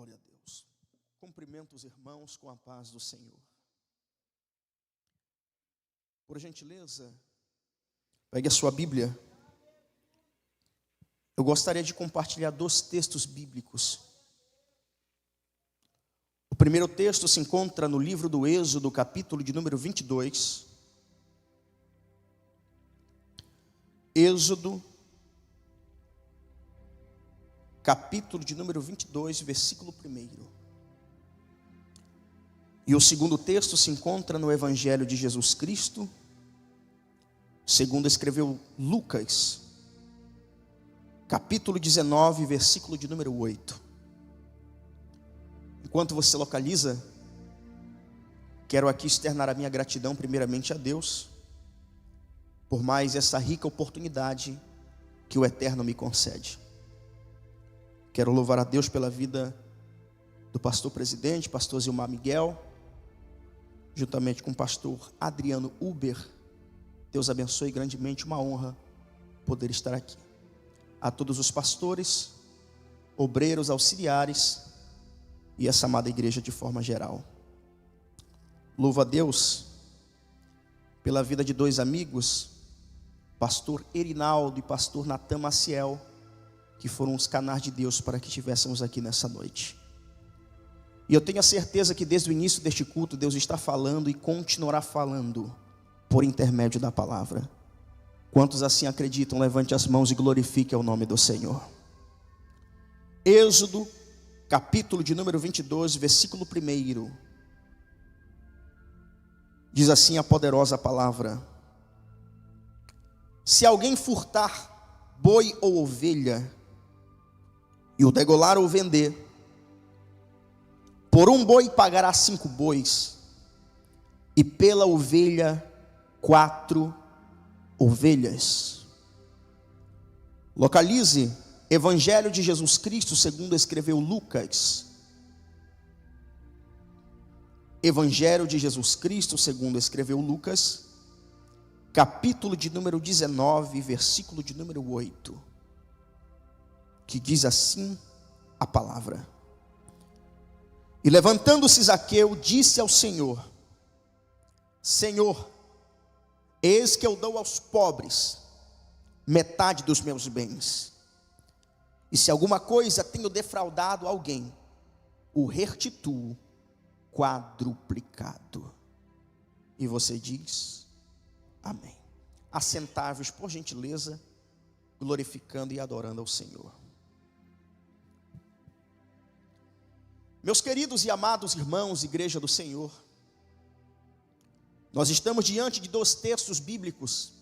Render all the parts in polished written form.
Glória a Deus. Cumprimento os irmãos com a paz do Senhor. Por gentileza, pegue a sua Bíblia. Eu gostaria de compartilhar 2 textos bíblicos. O primeiro texto se encontra no livro do Êxodo, capítulo de número 22. Êxodo, capítulo de número 22, versículo 1. E o segundo texto se encontra no Evangelho de Jesus Cristo, segundo escreveu Lucas, capítulo 19, versículo de número 8. Enquanto você localiza, quero aqui externar a minha gratidão primeiramente a Deus, por mais essa rica oportunidade que o Eterno me concede. Quero louvar a Deus pela vida do pastor presidente, pastor Zilmar Miguel, juntamente com o pastor Adriano Uber. Deus abençoe grandemente, uma honra poder estar aqui. A todos os pastores, obreiros, auxiliares e essa amada igreja de forma geral. Louvo a Deus pela vida de 2 amigos, pastor Erinaldo e pastor Natan Maciel, que foram os canais de Deus para que estivéssemos aqui nessa noite. E eu tenho a certeza que desde o início deste culto, Deus está falando e continuará falando por intermédio da palavra. Quantos assim acreditam, levante as mãos e glorifique o nome do Senhor. Êxodo, capítulo de número 22, versículo 1. Diz assim a poderosa palavra: se alguém furtar boi ou ovelha, e o degolar ou vender, por um boi pagará 5 bois, e pela ovelha 4 ovelhas. Localize Evangelho de Jesus Cristo, segundo escreveu Lucas. Evangelho de Jesus Cristo, segundo escreveu Lucas, capítulo de número 19, versículo de número 8. Que diz assim a palavra: e levantando-se Zaqueu, disse ao Senhor: Senhor, eis que eu dou aos pobres metade dos meus bens, e se alguma coisa tenho defraudado alguém, o restituo quadruplicado. E você diz amém. Assentai-vos, por gentileza, glorificando e adorando ao Senhor. Meus queridos e amados irmãos, igreja do Senhor, nós estamos diante de 2 textos bíblicos.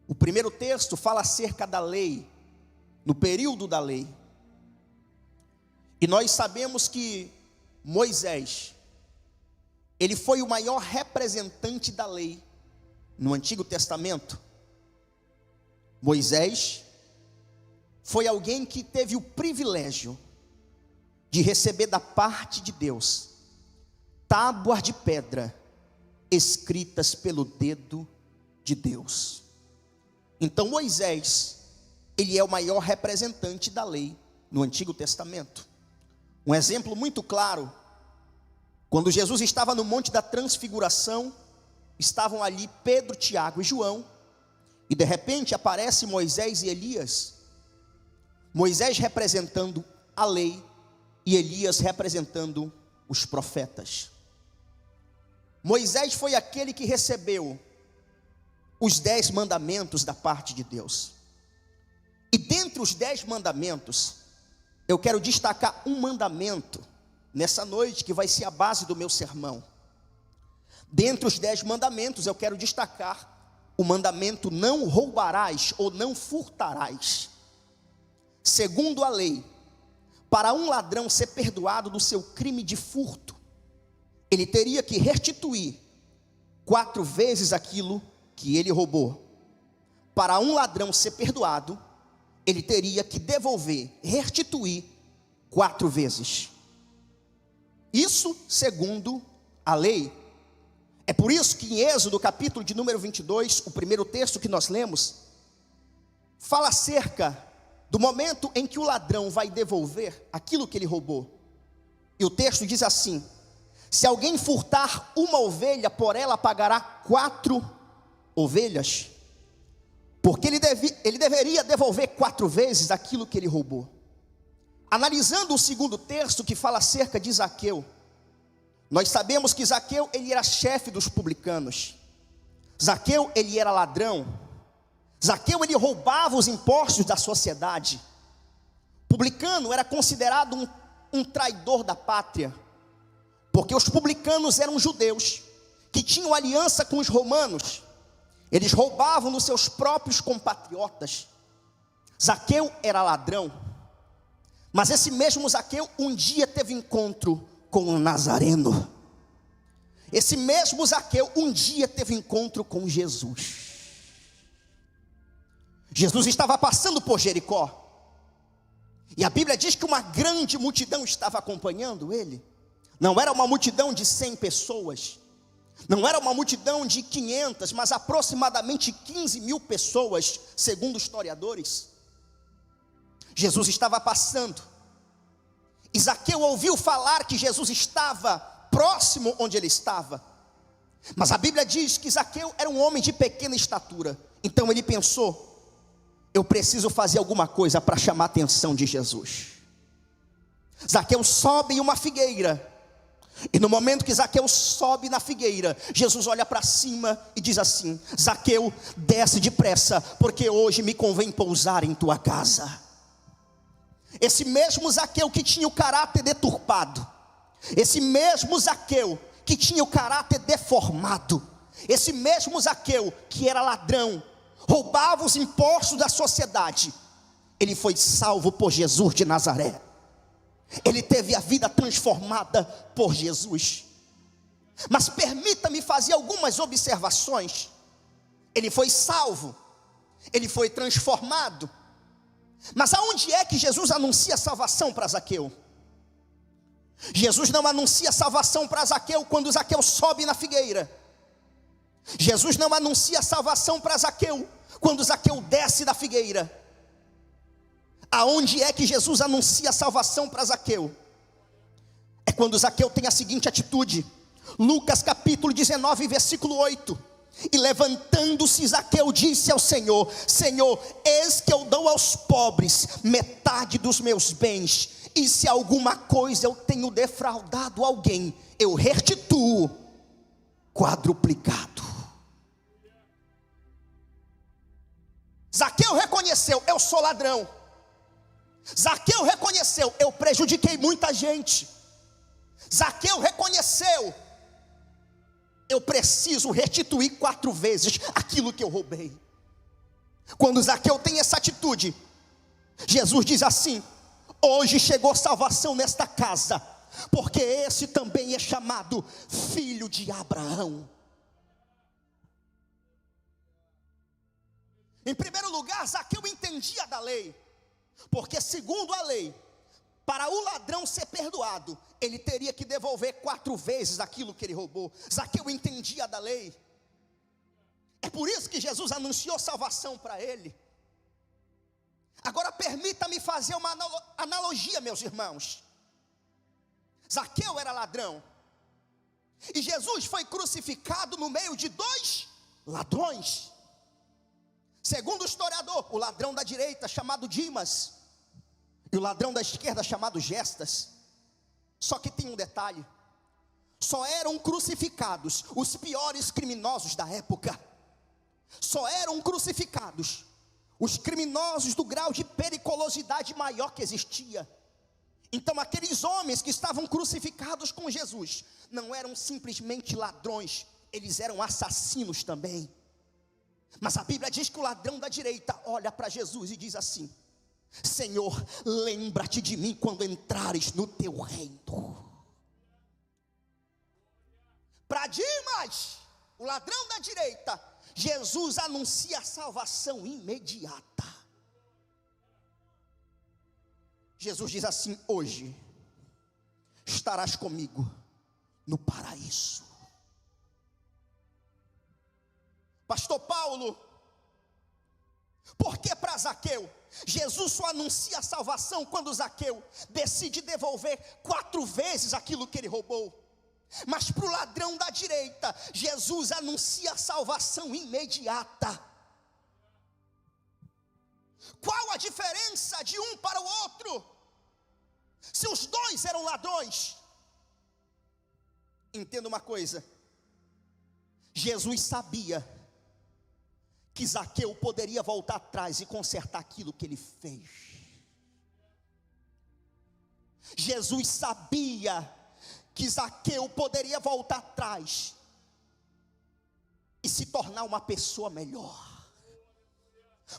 O primeiro texto fala acerca da lei, no período da lei. E nós sabemos que Moisés, ele foi o maior representante da lei no Antigo Testamento. Moisés foi alguém que teve o privilégio de receber da parte de Deus tábuas de pedra escritas pelo dedo de Deus. Então Moisés, ele é o maior representante da lei no Antigo Testamento. Um exemplo muito claro: quando Jesus estava no Monte da Transfiguração, estavam ali Pedro, Tiago e João, e de repente aparece Moisés e Elias. Moisés representando a lei e Elias representando os profetas. Moisés foi aquele que recebeu os 10 mandamentos da parte de Deus. E dentre os 10 mandamentos, eu quero destacar um mandamento nessa noite que vai ser a base do meu sermão. Dentre os 10 mandamentos, eu quero destacar o mandamento: não roubarás ou não furtarás. Segundo a lei, para um ladrão ser perdoado do seu crime de furto, ele teria que restituir 4 vezes aquilo que ele roubou. Para um ladrão ser perdoado, ele teria que devolver, restituir 4 vezes. Isso segundo a lei. É por isso que em Êxodo, capítulo de número 22, o primeiro texto que nós lemos, fala acerca do momento em que o ladrão vai devolver aquilo que ele roubou. E o texto diz assim: se alguém furtar uma ovelha, por ela pagará 4 ovelhas, porque ele deveria devolver 4 vezes aquilo que ele roubou. Analisando o segundo texto, que fala acerca de Zaqueu, nós sabemos que Zaqueu, ele era chefe dos publicanos. Zaqueu, ele era ladrão. Zaqueu, ele roubava os impostos da sociedade. Publicano era considerado um traidor da pátria, porque os publicanos eram judeus que tinham aliança com os romanos. Eles roubavam dos seus próprios compatriotas. Zaqueu era ladrão, mas esse mesmo Zaqueu um dia teve encontro com um nazareno. Esse mesmo Zaqueu um dia teve encontro com Jesus. Jesus estava passando por Jericó, e a Bíblia diz que uma grande multidão estava acompanhando ele. Não era uma multidão de 100 pessoas, não era uma multidão de 500, mas aproximadamente 15 mil pessoas, segundo historiadores. Jesus estava passando, e Zaqueu ouviu falar que Jesus estava próximo onde ele estava. Mas a Bíblia diz que Zaqueu era um homem de pequena estatura. Então ele pensou: eu preciso fazer alguma coisa para chamar a atenção de Jesus. Zaqueu sobe em uma figueira, e no momento que Zaqueu sobe na figueira, Jesus olha para cima e diz assim: Zaqueu, desce depressa, porque hoje me convém pousar em tua casa. Esse mesmo Zaqueu que tinha o caráter deturpado, esse mesmo Zaqueu que tinha o caráter deformado, esse mesmo Zaqueu que era ladrão, roubava os impostos da sociedade, ele foi salvo por Jesus de Nazaré. Ele teve a vida transformada por Jesus. Mas permita-me fazer algumas observações. Ele foi salvo, ele foi transformado, mas aonde é que Jesus anuncia salvação para Zaqueu? Jesus não anuncia salvação para Zaqueu quando Zaqueu sobe na figueira. Jesus não anuncia salvação para Zaqueu quando Zaqueu desce da figueira. Aonde é que Jesus anuncia salvação para Zaqueu? É quando Zaqueu tem a seguinte atitude. Lucas capítulo 19, versículo 8. E levantando-se Zaqueu disse ao Senhor: Senhor, eis que eu dou aos pobres metade dos meus bens, e se alguma coisa eu tenho defraudado alguém, eu restituo quadruplicado. Zaqueu reconheceu: eu sou ladrão. Zaqueu reconheceu: eu prejudiquei muita gente. Zaqueu reconheceu: eu preciso restituir 4 vezes aquilo que eu roubei. Quando Zaqueu tem essa atitude, Jesus diz assim: hoje chegou salvação nesta casa, porque esse também é chamado filho de Abraão. Em primeiro lugar, Zaqueu entendia da lei, porque segundo a lei, para o ladrão ser perdoado, ele teria que devolver 4 vezes aquilo que ele roubou. Zaqueu entendia da lei. É por isso que Jesus anunciou salvação para ele. Agora permita-me fazer uma analogia, meus irmãos. Zaqueu era ladrão, e Jesus foi crucificado no meio de 2 ladrões. Segundo o historiador, o ladrão da direita chamado Dimas, e o ladrão da esquerda chamado Gestas. Só que tem um detalhe: só eram crucificados os piores criminosos da época. Só eram crucificados os criminosos do grau de periculosidade maior que existia. Então aqueles homens que estavam crucificados com Jesus não eram simplesmente ladrões, eles eram assassinos também. Mas a Bíblia diz que o ladrão da direita olha para Jesus e diz assim: Senhor, lembra-te de mim quando entrares no teu reino. Para Dimas, o ladrão da direita, Jesus anuncia a salvação imediata. Jesus diz assim: hoje estarás comigo no paraíso. Pastor Paulo, Porque para Zaqueu, Jesus só anuncia a salvação quando Zaqueu decide devolver 4 vezes aquilo que ele roubou. Mas para o ladrão da direita, Jesus anuncia a salvação imediata. Qual a diferença de um para o outro? Se os dois eram ladrões, entenda uma coisa: Jesus sabia que Zaqueu poderia voltar atrás e consertar aquilo que ele fez. Jesus sabia que Zaqueu poderia voltar atrás e se tornar uma pessoa melhor.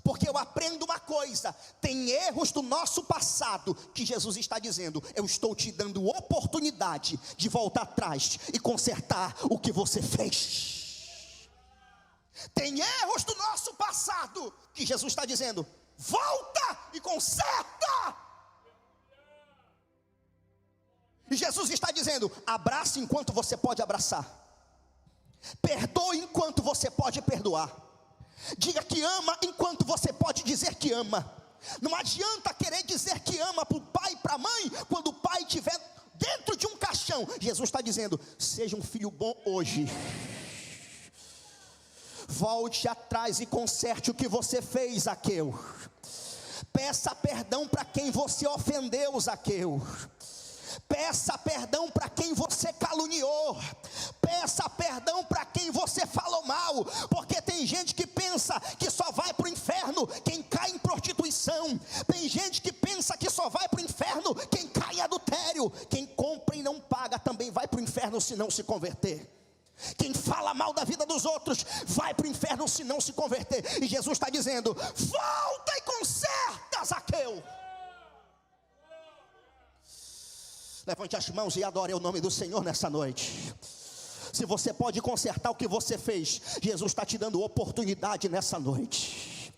Porque eu aprendo uma coisa: tem erros do nosso passado que Jesus está dizendo: eu estou te dando oportunidade de voltar atrás e consertar o que você fez. Tem erros do nosso passado que Jesus está dizendo: volta e conserta. E Jesus está dizendo: abrace enquanto você pode abraçar, perdoe enquanto você pode perdoar, diga que ama enquanto você pode dizer que ama. Não adianta querer dizer que ama para o pai e para a mãe quando o pai estiver dentro de um caixão. Jesus está dizendo: seja um filho bom hoje. Volte atrás e conserte o que você fez, Zaqueu. Peça perdão para quem você ofendeu, Zaqueu. Peça perdão para quem você caluniou. Peça perdão para quem você falou mal. Porque tem gente que pensa que só vai para o inferno quem cai em prostituição. Tem gente que pensa que só vai para o inferno quem cai em adultério. Quem compra e não paga também vai para o inferno se não se converter. Quem fala mal da vida dos outros vai para o inferno se não se converter. E Jesus está dizendo: volta e conserta, Zaqueu. Levante as mãos e adore o nome do Senhor nessa noite. Se você pode consertar o que você fez, Jesus está te dando oportunidade nessa noite.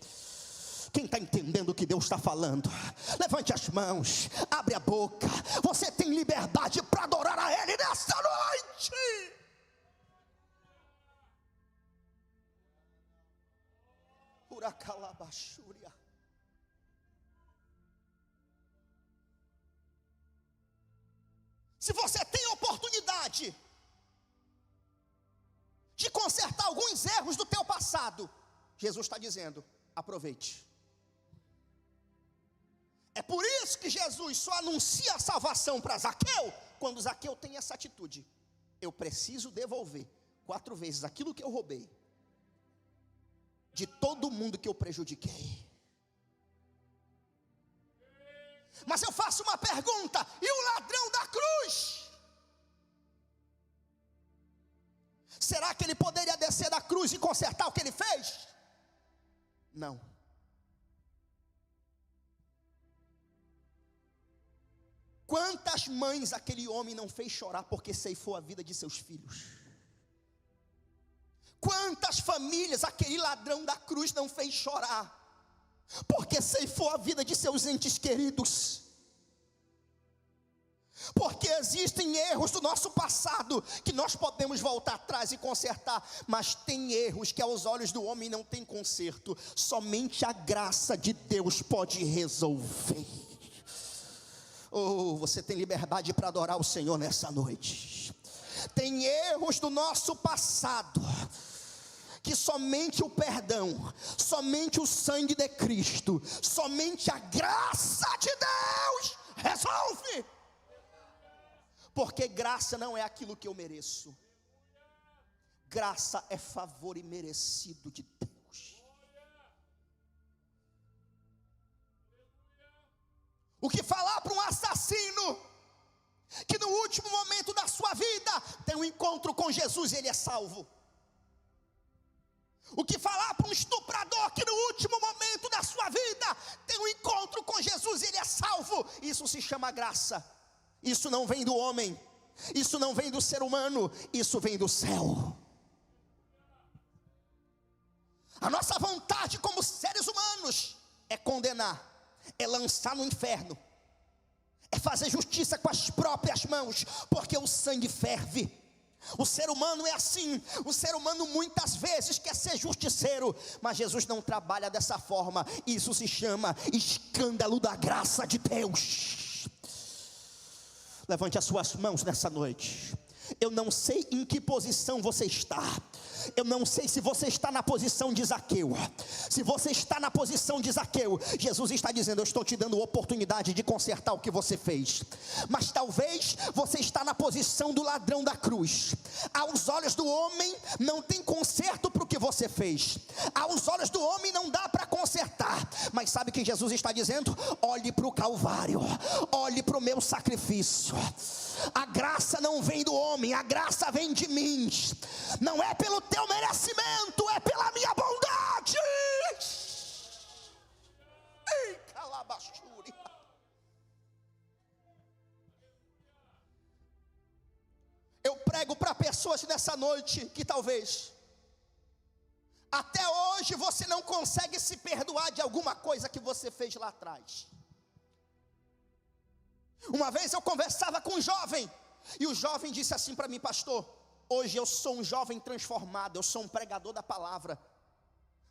Quem está entendendo o que Deus está falando? Levante as mãos, abre a boca. Você tem liberdade para adorar a Ele nessa noite. Uracalabachúria. Se você tem oportunidade de consertar alguns erros do teu passado, Jesus está dizendo: aproveite. É por isso que Jesus só anuncia a salvação para Zaqueu quando Zaqueu tem essa atitude: eu preciso devolver 4 vezes aquilo que eu roubei de todo mundo que eu prejudiquei. Mas eu faço uma pergunta: e o ladrão da cruz? Será que ele poderia descer da cruz e consertar o que ele fez? Não. Quantas mães aquele homem não fez chorar porque ceifou a vida de seus filhos? Quantas famílias aquele ladrão da cruz não fez chorar porque ceifou a vida de seus entes queridos? Porque existem erros do nosso passado que nós podemos voltar atrás e consertar, mas tem erros que aos olhos do homem não tem conserto. Somente a graça de Deus pode resolver. Oh, você tem liberdade para adorar o Senhor nessa noite. Tem erros do nosso passado que somente o perdão, somente o sangue de Cristo, somente a graça de Deus resolve. Porque graça não é aquilo que eu mereço. Graça é favor imerecido de Deus. O que falar para um assassino que no último momento da sua vida tem um encontro com Jesus e ele é salvo? O que falar para um estuprador que no último momento da sua vida tem um encontro com Jesus e ele é salvo? Isso se chama graça. Isso não vem do homem, isso não vem do ser humano, isso vem do céu. A nossa vontade como seres humanos é condenar, é lançar no inferno, é fazer justiça com as próprias mãos, porque o sangue ferve. O ser humano é assim. O ser humano muitas vezes quer ser justiceiro, mas Jesus não trabalha dessa forma. Isso se chama escândalo da graça de Deus. Levante as suas mãos nessa noite. Eu não sei em que posição você está. Eu não sei se você está na posição de Zaqueu. Se você está na posição de Zaqueu, Jesus está dizendo: eu estou te dando oportunidade de consertar o que você fez. Mas talvez você está na posição do ladrão da cruz. Aos olhos do homem não tem conserto para o que você fez. Aos olhos do homem não dá para consertar. Mas sabe o que Jesus está dizendo? Olhe para o Calvário, olhe para o meu sacrifício. A graça não vem do homem, a graça vem de mim. Não é pelo teu merecimento, é pela minha bondade. Ei, calabachuri. Eu prego para pessoas nessa noite que talvez até hoje você não consegue se perdoar de alguma coisa que você fez lá atrás. Uma vez eu conversava com um jovem, e o jovem disse assim para mim: pastor, hoje eu sou um jovem transformado, eu sou um pregador da palavra,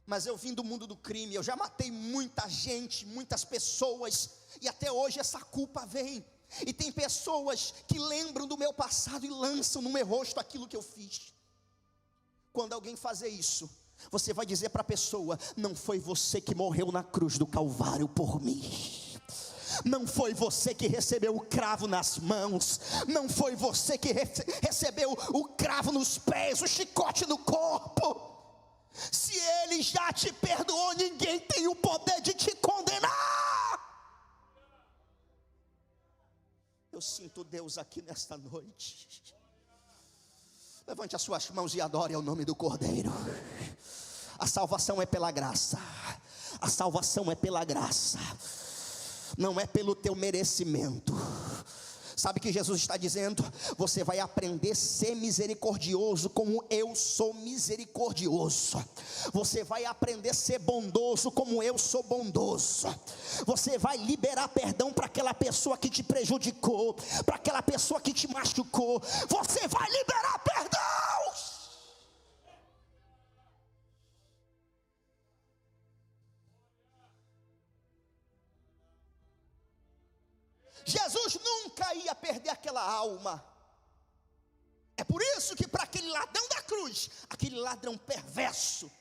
mas eu vim do mundo do crime, eu já matei muita gente, muitas pessoas, e até hoje essa culpa vem. E tem pessoas que lembram do meu passado e lançam no meu rosto aquilo que eu fiz. Quando alguém fazer isso, você vai dizer para a pessoa: não foi você que morreu na cruz do Calvário por mim. Não foi você que recebeu o cravo nas mãos. Não foi você que recebeu o cravo nos pés, o chicote no corpo. Se Ele já te perdoou, ninguém tem o poder de te condenar. Eu sinto Deus aqui nesta noite. Levante as suas mãos e adore ao nome do Cordeiro. A salvação é pela graça. A salvação é pela graça. Não é pelo teu merecimento. Sabe o que Jesus está dizendo? Você vai aprender a ser misericordioso como eu sou misericordioso. Você vai aprender a ser bondoso como eu sou bondoso. Você vai liberar perdão para aquela pessoa que te prejudicou, para aquela pessoa que te machucou. Você vai liberar perdão. Jesus nunca ia perder aquela alma. É por isso que para aquele ladrão da cruz, aquele ladrão perverso,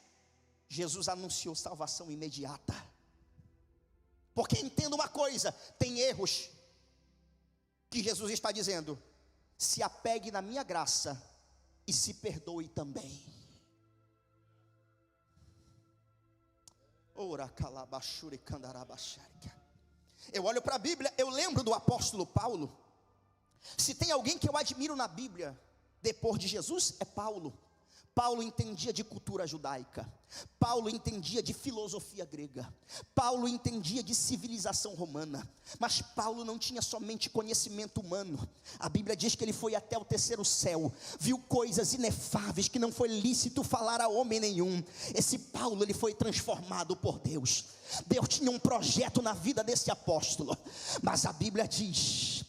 Jesus anunciou salvação imediata. Porque entenda uma coisa, tem erros que Jesus está dizendo: se apegue na minha graça e se perdoe também. Ora calabashuri candarabasharica. Eu olho para a Bíblia, eu lembro do apóstolo Paulo. Se tem alguém que eu admiro na Bíblia, depois de Jesus, é Paulo. Paulo entendia de cultura judaica. Paulo entendia de filosofia grega. Paulo entendia de civilização romana. Mas Paulo não tinha somente conhecimento humano. A Bíblia diz que ele foi até o terceiro céu, viu coisas inefáveis que não foi lícito falar a homem nenhum. Esse Paulo, ele foi transformado por Deus. Deus tinha um projeto na vida desse apóstolo. Mas a Bíblia diz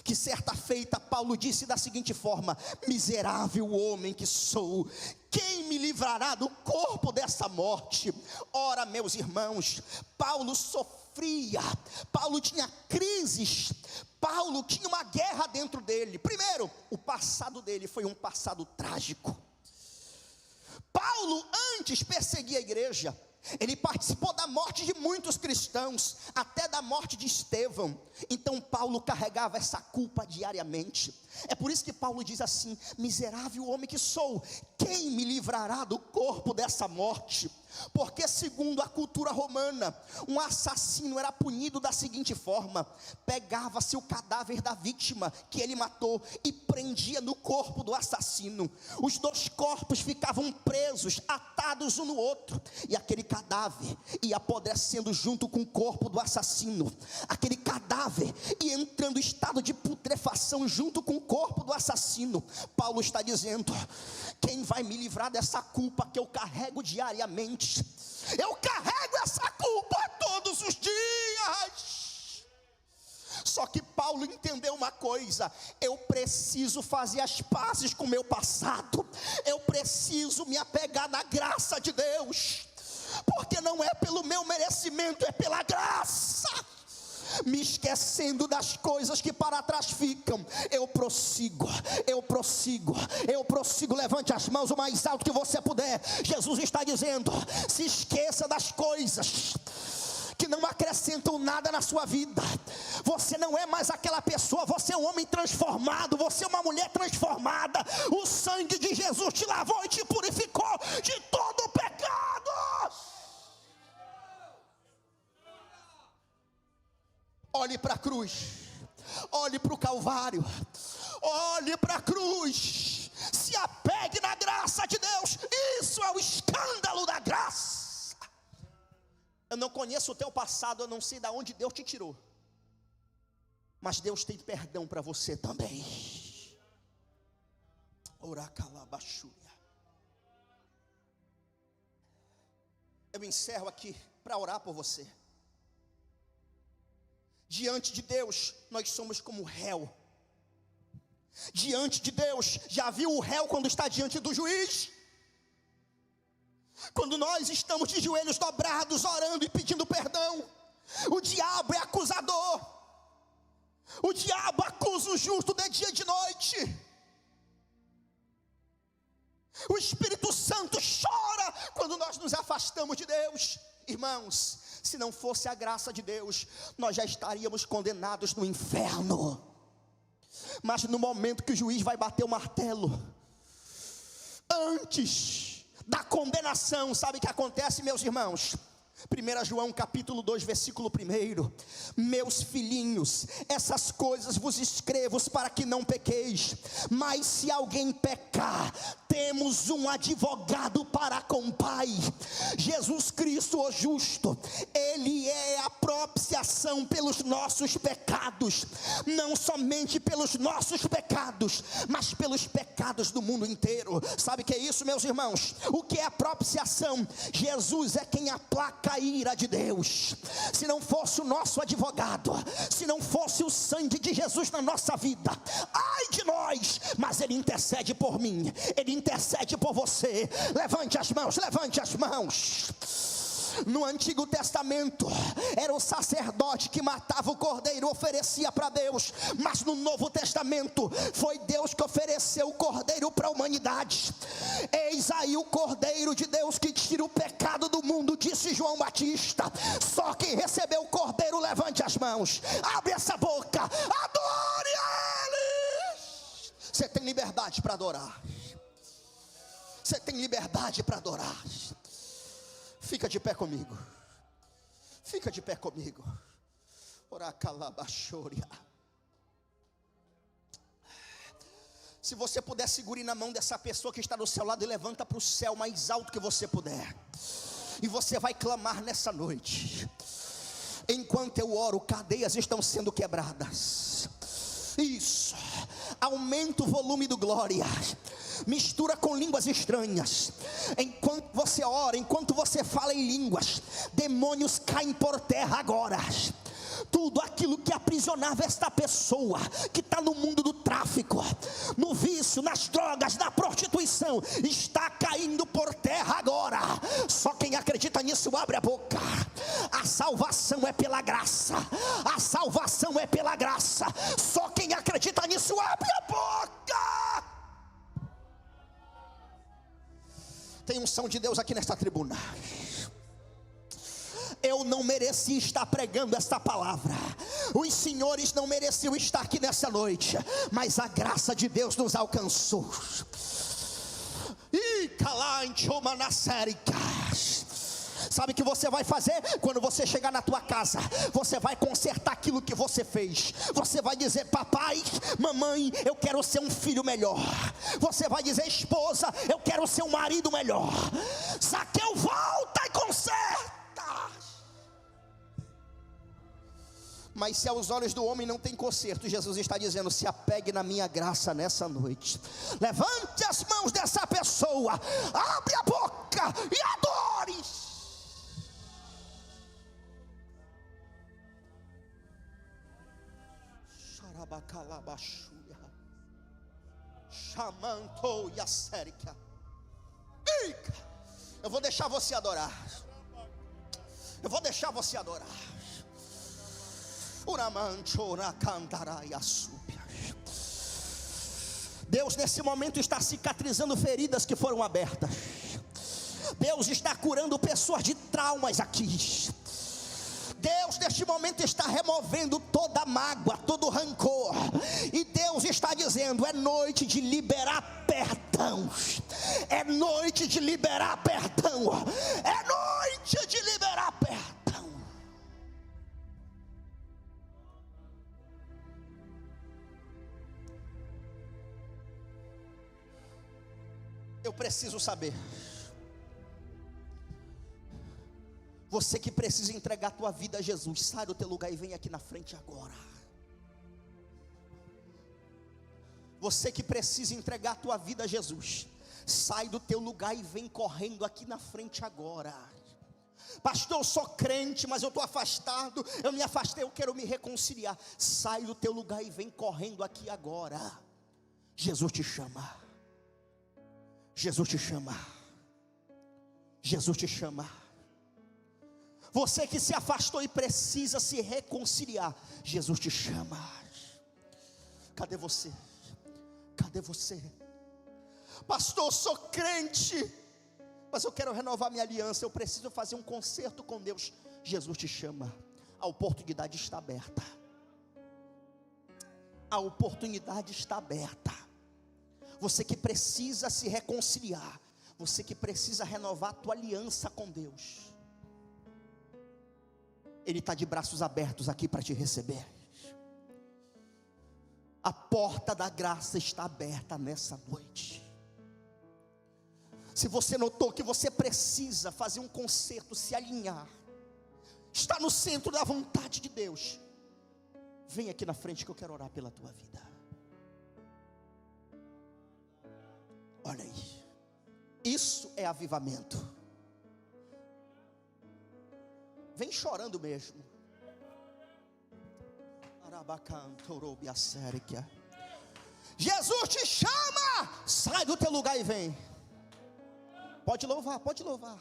que certa feita Paulo disse da seguinte forma: miserável homem que sou, quem me livrará do corpo dessa morte? Ora, meus irmãos, Paulo sofria, Paulo tinha crises, Paulo tinha uma guerra dentro dele. Primeiro, o passado dele foi um passado trágico. Paulo antes perseguia a igreja. Ele participou da morte de muitos cristãos, até da morte de Estevão. Então Paulo carregava essa culpa diariamente. É por isso que Paulo diz assim: miserável homem que sou, quem me livrará do corpo dessa morte? Porque segundo a cultura romana, um assassino era punido da seguinte forma: pegava-se o cadáver da vítima que ele matou e prendia no corpo do assassino. Os dois corpos ficavam presos, atados um no outro, e aquele cadáver ia apodrecendo junto com o corpo do assassino. Aquele cadáver ia entrando em estado de putrefação junto com o corpo do assassino. Paulo está dizendo: quem vai me livrar dessa culpa que eu carrego diariamente? Eu carrego essa culpa todos os dias. Só que Paulo entendeu uma coisa: eu preciso fazer as pazes com o meu passado, eu preciso me apegar na graça de Deus, porque não é pelo meu merecimento, é pela graça. Me esquecendo das coisas que para trás ficam, eu prossigo. Levante as mãos o mais alto que você puder. Jesus está dizendo: se esqueça das coisas que não acrescentam nada na sua vida. Você não é mais aquela pessoa, você é um homem transformado, você é uma mulher transformada. O sangue de Jesus te lavou e te purificou de todo o pecado. Olhe para a cruz, olhe para o Calvário, olhe para a cruz, se apegue na graça de Deus. Isso é o escândalo da graça. Eu não conheço o teu passado, eu não sei de onde Deus te tirou, mas Deus tem perdão para você também. Eu encerro aqui para orar por você. Diante de Deus, nós somos como réu. Diante de Deus, já viu o réu quando está diante do juiz? Quando nós estamos de joelhos dobrados, orando e pedindo perdão, o diabo é acusador. O diabo acusa o justo de dia e de noite. O Espírito Santo chora quando nós nos afastamos de Deus. Irmãos, se não fosse a graça de Deus, nós já estaríamos condenados no inferno. Mas no momento que o juiz vai bater o martelo, antes da condenação, sabe o que acontece, meus irmãos? 1 João capítulo 2, versículo 1: meus filhinhos, essas coisas vos escrevo para que não pequeis. Mas se alguém pecar, temos um advogado para com o Pai, Jesus Cristo o justo. Ele é a propiciação pelos nossos pecados, não somente pelos nossos pecados, mas pelos pecados do mundo inteiro. Sabe o que é isso, meus irmãos? O que é a propiciação? Jesus é quem aplaca a ira de Deus. Se não fosse o nosso advogado, se não fosse o sangue de Jesus na nossa vida, ai de nós, mas Ele intercede por mim, Ele intercede por você. Levante as mãos, levante as mãos. No Antigo Testamento era o sacerdote que matava o cordeiro, oferecia para Deus. Mas no Novo Testamento foi Deus que ofereceu o cordeiro para a humanidade. Eis aí o cordeiro de Deus que tira o pecado do mundo, disse João Batista. Só quem recebeu o cordeiro, levante as mãos, abre essa boca, adore a Ele. Você tem liberdade para adorar. Você tem liberdade para adorar. Fica de pé comigo. Fica de pé comigo. Oracalabaxoria. Se você puder, segure na mão dessa pessoa que está do seu lado e levanta para o céu mais alto que você puder. E você vai clamar nessa noite. Enquanto eu oro, cadeias estão sendo quebradas. Isso. Aumenta o volume do glória. Mistura com línguas estranhas. Enquanto você ora, enquanto você fala em línguas, demônios caem por terra agora. Tudo aquilo que aprisionava esta pessoa que está no mundo do tráfico, no vício, nas drogas, na prostituição, está caindo por terra agora. Só quem acredita nisso abre a boca. A salvação é pela graça. A salvação é pela graça. Só quem acredita nisso abre a boca. Tem unção de Deus aqui nesta tribuna. Eu não mereci estar pregando esta palavra. Os senhores não mereciam estar aqui nessa noite, mas a graça de Deus nos alcançou. E sabe o que você vai fazer? Quando você chegar na tua casa, você vai consertar aquilo que você fez. Você vai dizer: papai, mamãe, eu quero ser um filho melhor. Você vai dizer: esposa, eu quero ser um marido melhor. Zaqueu, volta e conserta. Mas se aos olhos do homem não tem conserto, Jesus está dizendo: se apegue na minha graça nessa noite. Levante as mãos dessa pessoa, abre a boca e adore. Eu vou deixar você adorar. Eu vou deixar você adorar. Deus nesse momento está cicatrizando feridas que foram abertas. Deus está curando pessoas de traumas aqui. Deus neste momento está removendo toda mágoa, todo rancor. E Deus está dizendo: é noite de liberar perdão. É noite de liberar perdão. É noite de liberar perdão. Eu preciso saber. Você que precisa entregar a tua vida a Jesus, sai do teu lugar e vem aqui na frente agora. Você que precisa entregar a tua vida a Jesus, sai do teu lugar e vem correndo aqui na frente agora. Pastor, eu sou crente, mas eu estou afastado, eu me afastei, eu quero me reconciliar. Sai do teu lugar e vem correndo aqui agora. Jesus te chama. Jesus te chama. Jesus te chama. Você que se afastou e precisa se reconciliar, Jesus te chama. Cadê você? Cadê você? Pastor, eu sou crente, mas eu quero renovar minha aliança, eu preciso fazer um concerto com Deus. Jesus te chama. A oportunidade está aberta. A oportunidade está aberta. Você que precisa se reconciliar, você que precisa renovar a tua aliança com Deus, Ele está de braços abertos aqui para te receber. A porta da graça está aberta nessa noite. Se você notou que você precisa fazer um concerto, se alinhar, está no centro da vontade de Deus, vem aqui na frente que eu quero orar pela tua vida. Olha aí, isso é avivamento. Vem chorando mesmo. Jesus te chama. Sai do teu lugar e vem. Pode louvar, pode louvar.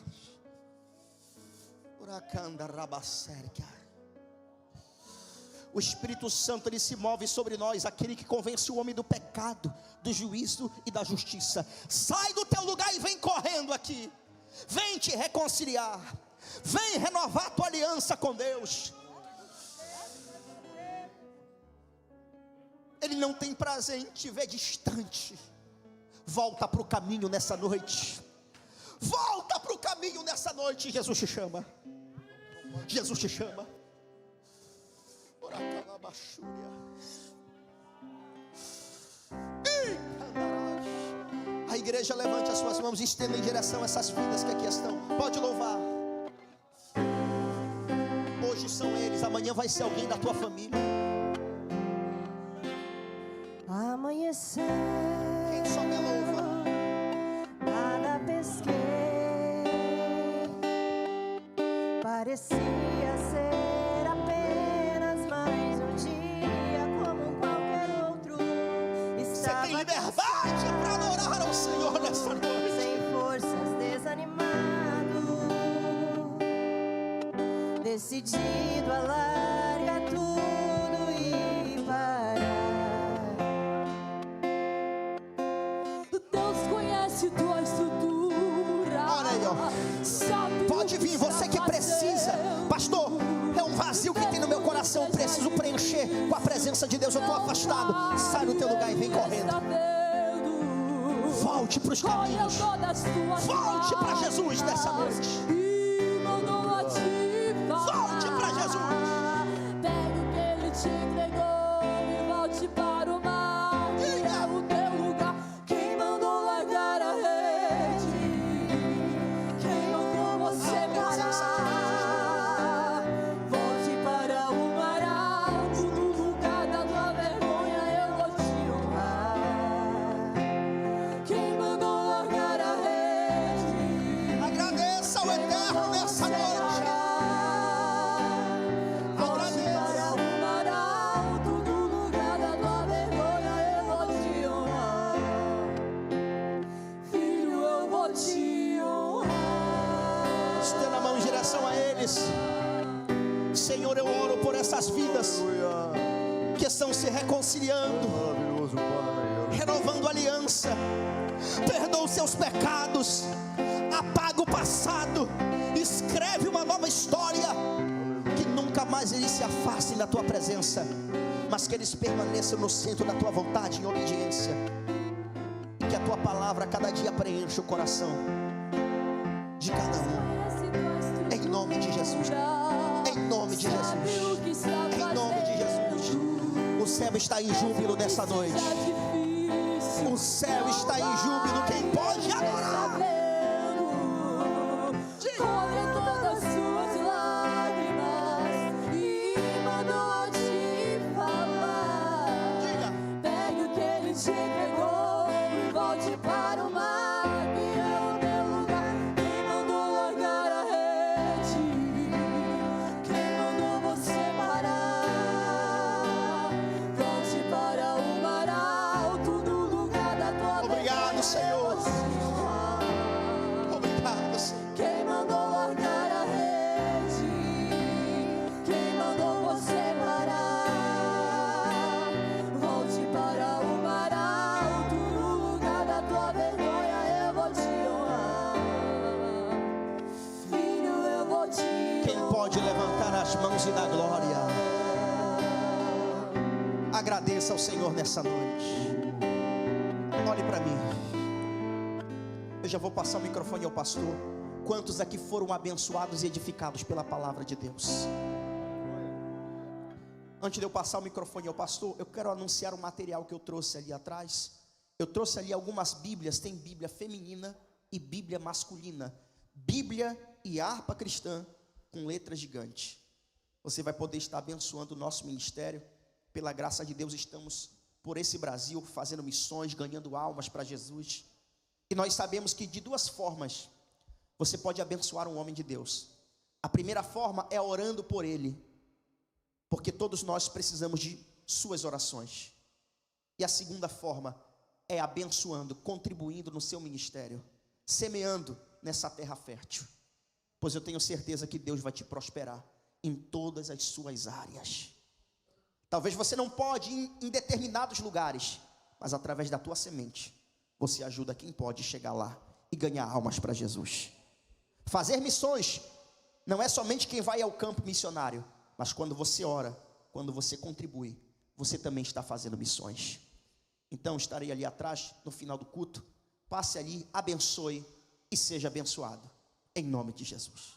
O Espírito Santo, ele se move sobre nós, aquele que convence o homem do pecado, do juízo e da justiça. Sai do teu lugar e vem correndo aqui. Vem te reconciliar. Vem renovar a tua aliança com Deus. Ele não tem prazer em te ver distante. Volta para o caminho nessa noite. Volta para o caminho nessa noite. Jesus te chama. Jesus te chama. A igreja levante as suas mãos e estenda em direção a essas vidas que aqui estão. Pode louvar. Hoje são eles, amanhã vai ser alguém da tua família. Amanhecer, quem só me louva? nada pesquei, parecia ser apenas mais um dia como qualquer outro. Você tem liberdade para adorar ao Senhor nessa noite. Sem forças, desanimado, decidido a largar tudo e parar. Deus conhece tua estrutura. Olha aí, ó. Pode vir, você que precisa. Pastor, é um vazio que tem no meu coração, eu preciso preencher com a presença de Deus. Eu estou afastado. Sai do teu lugar e vem correndo. Volte para os caminhos. Volte para Jesus nessa noite. Volte para Jesus. Pegue o que Ele te entregou e volte para o mal. É o teu lugar. Quem mandou largar a rede? Quem mandou você parar? Volte para o mar alto. No lugar da tua vergonha eu vou te honrar. Quem mandou largar a rede? Agradeça ao Eterno. lugares. Senhor, eu oro por essas vidas que estão se reconciliando, renovando aliança. Perdoa os seus pecados, apaga o passado, escreve uma nova história. Que nunca mais eles se afastem da tua presença, mas que eles permaneçam no centro da tua vontade, em obediência. E que a tua palavra a cada dia preencha o coração de cada um, em nome de Jesus. Em nome de Jesus. Em nome de Jesus. O céu está em júbilo nessa noite. O céu está em júbilo. Quem pode adorar? Colhe todas suas lágrimas e mandou te falar. Pegue o que ele te entregou e volte para o mar, que é o teu lugar. Quem mandou largar a rede? Quem mandou você parar? Volte para o mar alto, no lugar da tua Obrigado, Senhor. Quem mandou largar a rede? Quem mandou você parar? Volte para o mar alto, no lugar da tua vergonha eu vou te honrar. Filho, eu vou te honrar. Quem pode levantar as mãos e dar glória? Agradeça ao Senhor nessa noite. Olhe para mim. Eu já vou passar o microfone ao pastor. Quantos aqui foram abençoados e edificados pela palavra de Deus? Antes de eu passar o microfone ao pastor, eu quero anunciar o material que eu trouxe ali atrás. Eu trouxe ali algumas bíblias. Tem bíblia feminina e bíblia masculina. Bíblia e harpa cristã com letra gigante. Você vai poder estar abençoando o nosso ministério. Pela graça de Deus estamos por esse Brasil fazendo missões, ganhando almas para Jesus. E nós sabemos que de duas formas você pode abençoar um homem de Deus. A primeira forma é orando por ele, porque todos nós precisamos de suas orações. E a segunda forma é abençoando, contribuindo no seu ministério, semeando nessa terra fértil. Pois eu tenho certeza que Deus vai te prosperar em todas as suas áreas. Talvez você não pode ir em determinados lugares, mas através da tua semente você ajuda quem pode chegar lá e ganhar almas para Jesus. Fazer missões não é somente quem vai ao campo missionário, mas quando você ora, quando você contribui, você também está fazendo missões. Então estarei ali atrás no final do culto. Passe ali, abençoe e seja abençoado em nome de Jesus.